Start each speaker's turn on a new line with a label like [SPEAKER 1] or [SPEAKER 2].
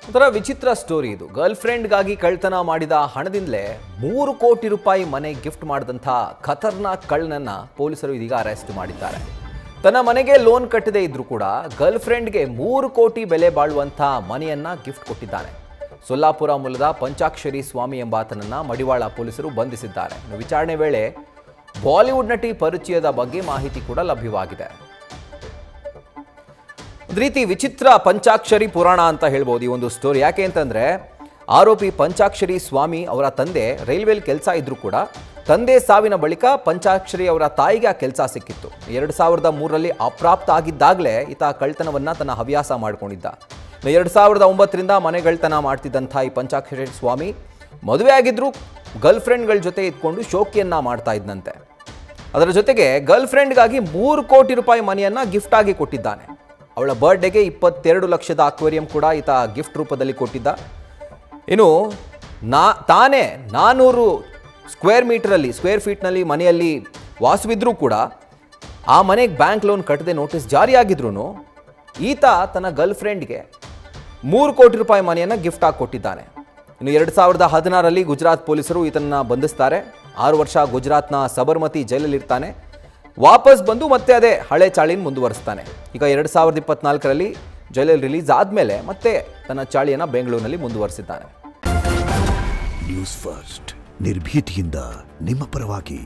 [SPEAKER 1] ಒಂಥರ ವಿಚಿತ್ರ ಸ್ಟೋರಿ ಇದು. ಗರ್ಲ್ ಫ್ರೆಂಡ್ಗಾಗಿ ಕಳ್ತನ ಮಾಡಿದ ಹಣದಿಂದಲೇ 3 ಕೋಟಿ ರೂಪಾಯಿ ಮನೆ ಗಿಫ್ಟ್ ಮಾಡಿದಂಥ ಖತರ್ನಾಕ್ ಕಳ್ಳನನ್ನ ಪೊಲೀಸರು ಇದೀಗ ಅರೆಸ್ಟ್ ಮಾಡಿದ್ದಾರೆ. ತನ್ನ ಮನೆಗೆ ಲೋನ್ ಕಟ್ಟದೇ ಇದ್ರೂ ಕೂಡ ಗರ್ಲ್ ಫ್ರೆಂಡ್ಗೆ 3 ಕೋಟಿ ಬೆಲೆ ಬಾಳುವಂಥ ಮನೆಯನ್ನ ಗಿಫ್ಟ್ ಕೊಟ್ಟಿದ್ದಾನೆ. ಸೊಲ್ಲಾಪುರ ಮೂಲದ ಪಂಚಾಕ್ಷರಿ ಸ್ವಾಮಿ ಎಂಬಾತನನ್ನ ಮಡಿವಾಳ ಪೊಲೀಸರು ಬಂಧಿಸಿದ್ದಾರೆ. ವಿಚಾರಣೆ ವೇಳೆ ಬಾಲಿವುಡ್ ನಟಿ ಪರಿಚಯದ ಬಗ್ಗೆ ಮಾಹಿತಿ ಕೂಡ ಲಭ್ಯವಾಗಿದೆ. ಒಂದು ರೀತಿ ವಿಚಿತ್ರ ಪಂಚಾಕ್ಷರಿ ಪುರಾಣ ಅಂತ ಹೇಳ್ಬೋದು ಈ ಒಂದು ಸ್ಟೋರಿ. ಯಾಕೆ ಅಂತಂದ್ರೆ ಆರೋಪಿ ಪಂಚಾಕ್ಷರಿ ಸ್ವಾಮಿ ಅವರ ತಂದೆ ರೈಲ್ವೆಲ್ ಕೆಲಸ ಇದ್ರೂ ಕೂಡ ತಂದೆ ಸಾವಿನ ಬಳಿಕ ಪಂಚಾಕ್ಷರಿ ಅವರ ತಾಯಿಗೆ ಆ ಕೆಲಸ ಸಿಕ್ಕಿತ್ತು. 2003ರಲ್ಲಿ ಅಪ್ರಾಪ್ತ ಆಗಿದ್ದಾಗಲೇ ಈತ ಕಳ್ತನವನ್ನ ತನ್ನ ಹವ್ಯಾಸ ಮಾಡ್ಕೊಂಡಿದ್ದ. 2009ರಿಂದ ಮನೆಗಳ್ತನ ಮಾಡ್ತಿದ್ದಂಥ ಈ ಪಂಚಾಕ್ಷರಿ ಸ್ವಾಮಿ ಮದುವೆ ಆಗಿದ್ರು ಗರ್ಲ್ ಫ್ರೆಂಡ್ಗಳ ಜೊತೆ ಇದ್ಕೊಂಡು ಶೋಕಿಯನ್ನ ಮಾಡ್ತಾ ಇದ್ದಂತೆ. ಅದರ ಜೊತೆಗೆ ಗರ್ಲ್ ಫ್ರೆಂಡ್ಗಾಗಿ 3 ಕೋಟಿ ರೂಪಾಯಿ ಮನೆಯನ್ನ ಗಿಫ್ಟ್ ಆಗಿ ಕೊಟ್ಟಿದ್ದಾನೆ. ಅವಳ ಬರ್ಡೇಗೆ 22 ಲಕ್ಷದ ಅಕ್ವೇರಿಯಂ ಕೂಡ ಈತ ಗಿಫ್ಟ್ ರೂಪದಲ್ಲಿ ಕೊಟ್ಟಿದ್ದ. ಇನ್ನು ತಾನೇ 400 ಸ್ಕ್ವೇರ್ ಫೀಟ್ನಲ್ಲಿ ಮನೆಯಲ್ಲಿ ವಾಸವಿದ್ರೂ ಕೂಡ ಆ ಮನೆಗೆ ಬ್ಯಾಂಕ್ ಲೋನ್ ಕಟ್ಟದೆ ನೋಟಿಸ್ ಜಾರಿಯಾಗಿದ್ರು ಈತ ತನ್ನ ಗರ್ಲ್ ಫ್ರೆಂಡ್ಗೆ 3 ಕೋಟಿ ರೂಪಾಯಿ ಮನೆಯನ್ನು ಗಿಫ್ಟ್ ಆಗಿ ಕೊಟ್ಟಿದ್ದಾನೆ. ಇನ್ನು 2016ರಲ್ಲಿ ಗುಜರಾತ್ ಪೊಲೀಸರು ಈತನನ್ನ ಬಂಧಿಸ್ತಾರೆ. 6 ವರ್ಷ ಗುಜರಾತ್ನ ಸಬರ್ಮತಿ ಜೈಲಲ್ಲಿರ್ತಾನೆ. ವಾಪಸ್ ಬಂದು ಮತ್ತೆ ಅದೇ ಹಳೆ ಚಾಳಿನ ಮುಂದುವರಿಸ್ತಾನೆ. ಈಗ 2024ರಲ್ಲಿ ಜೈಲಲ್ಲಿ ರಿಲೀಸ್ ಆದಮೇಲೆ ಮತ್ತೆ ತನ್ನ ಚಾಳಿಯನ್ನು ಬೆಂಗಳೂರಿನಲ್ಲಿ ಮುಂದುವರಿಸಿದ್ದಾನೆ.
[SPEAKER 2] ನ್ಯೂಸ್ ಫಸ್ಟ್ ನಿರ್ಭೀತಿಯಿಂದ ನಿಮ್ಮ ಪರವಾಗಿ.